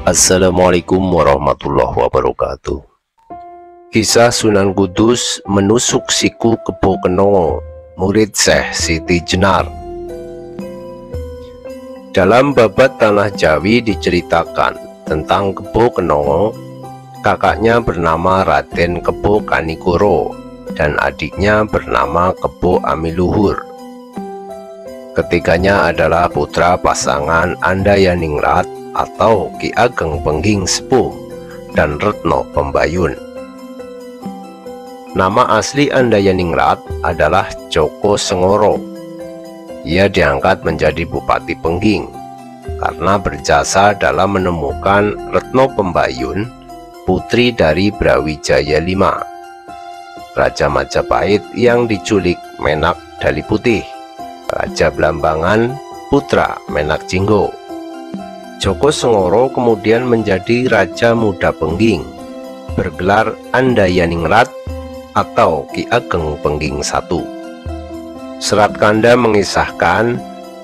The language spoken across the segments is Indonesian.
Assalamualaikum warahmatullahi wabarakatuh. Kisah Sunan Kudus menusuk siku Kebo Kenongo, murid Syekh Siti Jenar. Dalam babat Tanah Jawi diceritakan tentang Kebo Kenongo, kakaknya bernama Raden Kebo Kanigoro dan adiknya bernama Kebo Amiluhur. Ketiganya adalah putra pasangan Andayaningrat atau Ki Ageng Pengging Sepuh dan Retno Pembayun. Nama asli Andayaningrat adalah Joko Sengoro. Ia diangkat menjadi Bupati Pengging karena berjasa dalam menemukan Retno Pembayun, putri dari Brawijaya V, Raja Majapahit yang diculik Menak Dali Putih, Raja Blambangan, putra Menak Jinggo. Joko Sengoro kemudian menjadi Raja Muda Pengging, bergelar Andayaningrat atau Ki Ageng Pengging I. Serat Kanda mengisahkan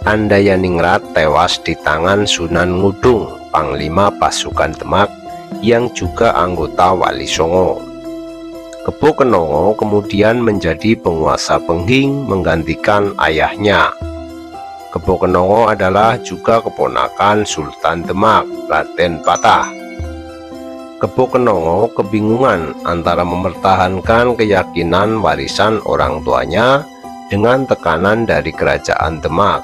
Andayaningrat tewas di tangan Sunan Ngudung, Panglima Pasukan Demak yang juga anggota Wali Songo. Kebo Kenongo kemudian menjadi penguasa Pengging menggantikan ayahnya. Kebo Kenongo adalah juga keponakan Sultan Demak, Raden Patah. Kebo Kenongo kebingungan antara mempertahankan keyakinan warisan orang tuanya dengan tekanan dari kerajaan Demak.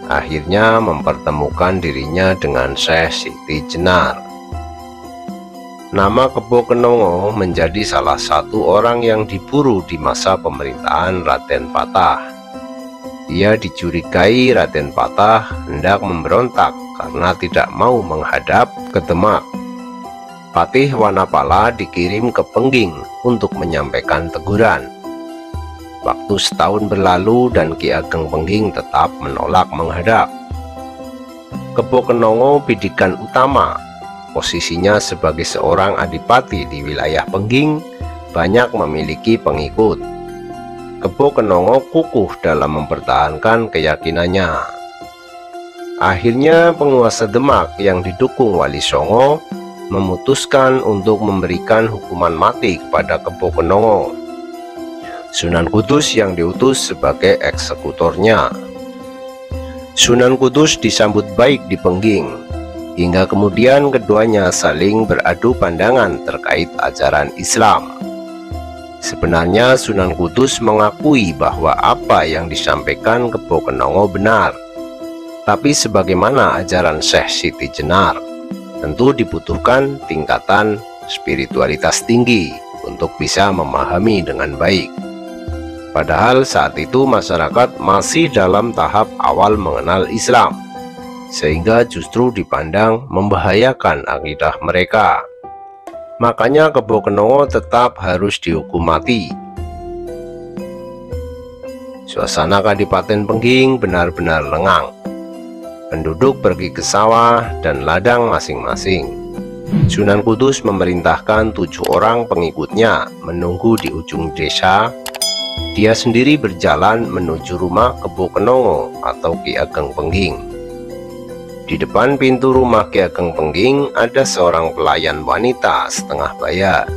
Akhirnya mempertemukan dirinya dengan Syekh Siti Jenar. Nama Kebo Kenongo menjadi salah satu orang yang diburu di masa pemerintahan Raden Patah. Ia dicurigai Raden Patah hendak memberontak karena tidak mau menghadap ke Demak. Patih Wanapala dikirim ke Pengging untuk menyampaikan teguran. Waktu setahun berlalu dan Ki Ageng Pengging tetap menolak menghadap. Kebo Kenongo bidikan utama, posisinya sebagai seorang adipati di wilayah Pengging, banyak memiliki pengikut. Kebo Kenongo kukuh dalam mempertahankan keyakinannya. Akhirnya penguasa Demak yang didukung Wali Songo memutuskan untuk memberikan hukuman mati kepada Kebo Kenongo. Sunan Kudus yang diutus sebagai eksekutornya. Sunan Kudus disambut baik di Pengging, hingga kemudian keduanya saling beradu pandangan terkait ajaran Islam. Sebenarnya Sunan Kudus mengakui bahwa apa yang disampaikan Kebo Kenongo benar. Tapi sebagaimana ajaran Syekh Siti Jenar, tentu dibutuhkan tingkatan spiritualitas tinggi untuk bisa memahami dengan baik. Padahal saat itu masyarakat masih dalam tahap awal mengenal Islam, sehingga justru dipandang membahayakan akidah mereka. Makanya Kebo Kenongo tetap harus dihukum mati. Suasana Kadipaten Pengging benar-benar lengang. Penduduk pergi ke sawah dan ladang masing-masing. Sunan Kudus memerintahkan 7 orang pengikutnya menunggu di ujung desa. Dia sendiri berjalan menuju rumah Kebo Kenongo atau Ki Ageng Pengging. Di depan pintu rumah Ki Ageng Pengging ada seorang pelayan wanita setengah bayar.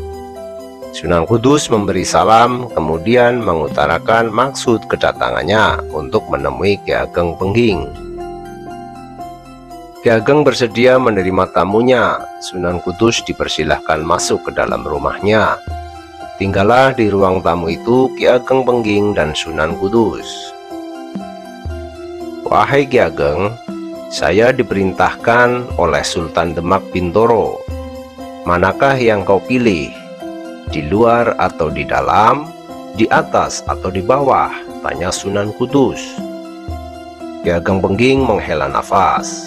Sunan Kudus memberi salam, kemudian mengutarakan maksud kedatangannya untuk menemui Ki Ageng Pengging. Ki Ageng bersedia menerima tamunya. Sunan Kudus dipersilahkan masuk ke dalam rumahnya. Tinggallah di ruang tamu itu Ki Ageng Pengging dan Sunan Kudus. "Wahai Ki Ageng, saya diperintahkan oleh Sultan Demak Bintoro. Manakah yang kau pilih? Di luar atau di dalam? Di atas atau di bawah?" tanya Sunan Kudus. Ki Ageng Pengging menghela nafas.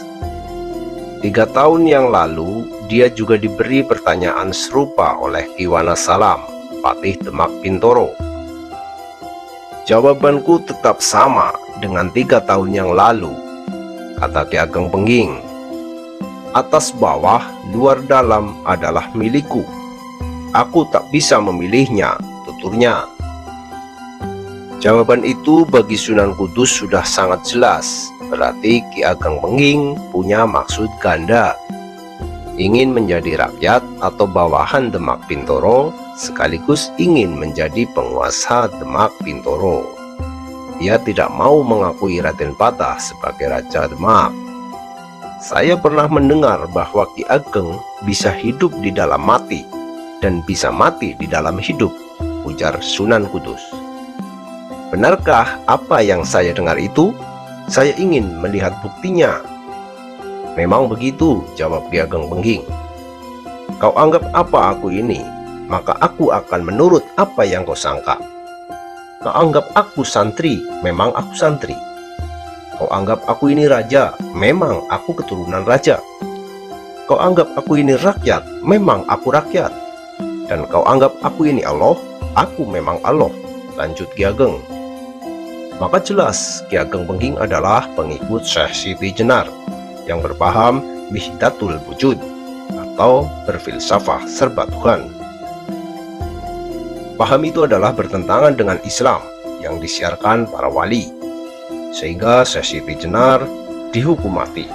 3 tahun yang lalu, dia juga diberi pertanyaan serupa oleh Ki Wanasalam, Patih Demak Bintoro. "Jawabanku tetap sama dengan 3 tahun yang lalu," kata Ki Ageng Pengging. "Atas bawah, luar dalam adalah milikku. Aku tak bisa memilihnya," tuturnya. Jawaban itu bagi Sunan Kudus sudah sangat jelas. Berarti Ki Ageng Pengging punya maksud ganda. ingin menjadi rakyat atau bawahan Demak Bintoro, sekaligus ingin menjadi penguasa Demak Bintoro. Ia tidak mau mengakui Raden Patah sebagai Raja Demak. Saya pernah mendengar bahwa Ki Ageng bisa hidup di dalam mati dan bisa mati di dalam hidup, ujar Sunan Kudus. Benarkah apa yang saya dengar itu? Saya ingin melihat buktinya. Memang begitu, jawab Ki Ageng Pengging. Kau anggap apa aku ini, maka aku akan menurut apa yang kau sangka. Kau anggap aku santri, memang aku santri. Kau anggap aku ini raja, memang aku keturunan raja. Kau anggap aku ini rakyat, memang aku rakyat. Dan kau anggap aku ini Allah, aku memang Allah, lanjut Ki Ageng. Maka jelas Ki Ageng Pengging adalah pengikut Syekh Siti Jenar yang berpaham Wihdatul Wujud atau berfilsafah serba Tuhan. Paham itu adalah bertentangan dengan Islam yang disiarkan para wali, sehingga Syekh Siti Jenar dihukum mati.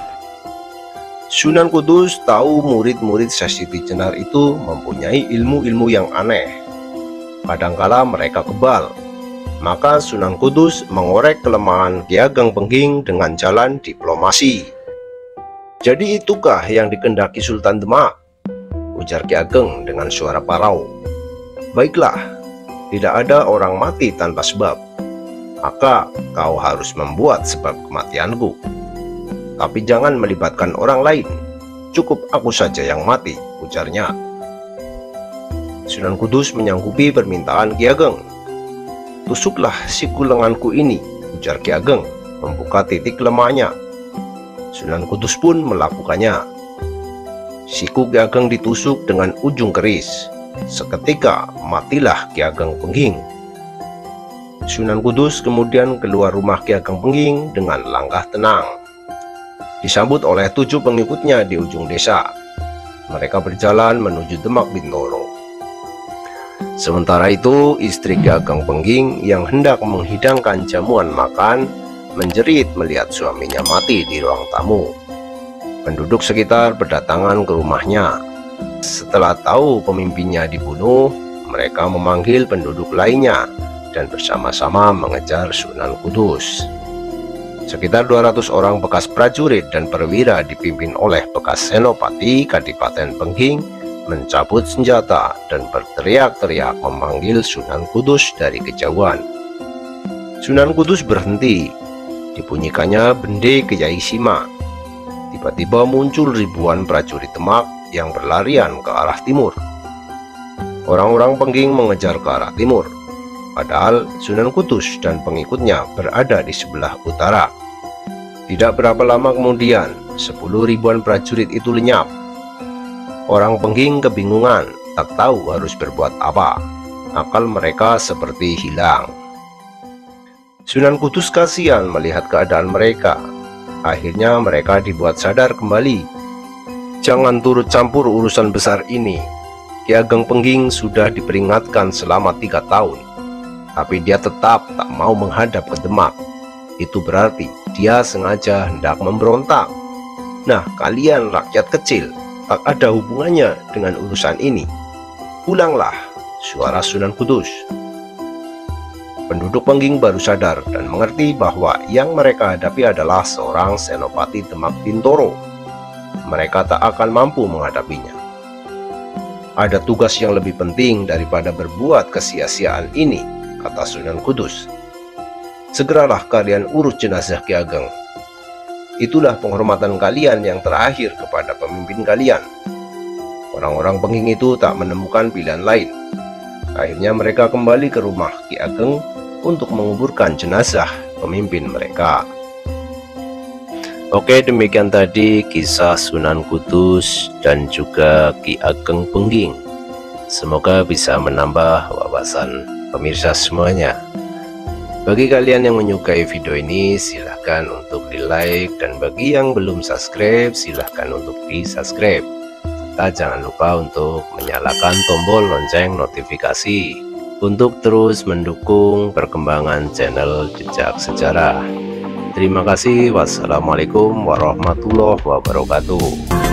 Sunan Kudus tahu murid-murid Syekh Siti Jenar itu mempunyai ilmu-ilmu yang aneh. Kadangkala mereka kebal. Maka Sunan Kudus mengorek kelemahan Ki Ageng Pengging dengan jalan diplomasi. Jadi itukah yang dikehendaki Sultan Demak? Ujar Ki Ageng dengan suara parau. Baiklah, tidak ada orang mati tanpa sebab. Maka kau harus membuat sebab kematianku. Tapi jangan melibatkan orang lain. Cukup aku saja yang mati, ujarnya. Sunan Kudus menyanggupi permintaan Ki Ageng. Tusuklah siku lenganku ini, ujar Ki Ageng, membuka titik lemahnya. Sunan Kudus pun melakukannya. Siku Ki Ageng ditusuk dengan ujung keris. Seketika matilah Ki Ageng Pengging. Sunan Kudus kemudian keluar rumah Ki Ageng Pengging dengan langkah tenang. Disambut oleh 7 pengikutnya di ujung desa. Mereka berjalan menuju Demak Bintoro. Sementara itu, istri Ki Ageng Pengging yang hendak menghidangkan jamuan makan menjerit melihat suaminya mati di ruang tamu. Penduduk sekitar berdatangan ke rumahnya. Setelah tahu pemimpinnya dibunuh, mereka memanggil penduduk lainnya dan bersama-sama mengejar Sunan Kudus. Sekitar 200 orang bekas prajurit dan perwira dipimpin oleh bekas senopati Kadipaten Pengging mencabut senjata dan berteriak-teriak memanggil Sunan Kudus dari kejauhan. Sunan Kudus berhenti. Dibunyikannya bende Kyai Sima. Tiba-tiba muncul ribuan prajurit Demak yang berlarian ke arah timur. Orang-orang Pengging mengejar ke arah timur. Padahal Sunan Kudus dan pengikutnya berada di sebelah utara. Tidak berapa lama kemudian, 10 ribuan prajurit itu lenyap. Orang Pengging kebingungan, tak tahu harus berbuat apa. Akal mereka seperti hilang. Sunan Kudus kasihan melihat keadaan mereka. Akhirnya mereka dibuat sadar kembali. Jangan turut campur urusan besar ini. Ki Ageng Pengging sudah diperingatkan selama 3 tahun. Tapi dia tetap tak mau menghadap ke Demak. Itu berarti dia sengaja hendak memberontak. Nah, kalian rakyat kecil, tak ada hubungannya dengan urusan ini. Pulanglah, suara Sunan Kudus. Penduduk Pengging baru sadar dan mengerti bahwa yang mereka hadapi adalah seorang senopati Demak Bintoro. Mereka tak akan mampu menghadapinya. Ada tugas yang lebih penting daripada berbuat kesia-siaan ini, kata Sunan Kudus. Segeralah kalian urus jenazah Ki Ageng. Itulah penghormatan kalian yang terakhir kepada pemimpin kalian. Orang-orang Pengging itu tak menemukan pilihan lain. Akhirnya mereka kembali ke rumah Ki Ageng untuk menguburkan jenazah pemimpin mereka. Oke, demikian tadi kisah Sunan Kudus dan juga Ki Ageng Pengging. Semoga bisa menambah wawasan pemirsa semuanya. Bagi kalian yang menyukai video ini, silahkan untuk di like, dan bagi yang belum subscribe, silahkan untuk di subscribe. Serta jangan lupa untuk menyalakan tombol lonceng notifikasi untuk terus mendukung perkembangan channel Jejak Sejarah. Terima kasih. Wassalamualaikum warahmatullahi wabarakatuh.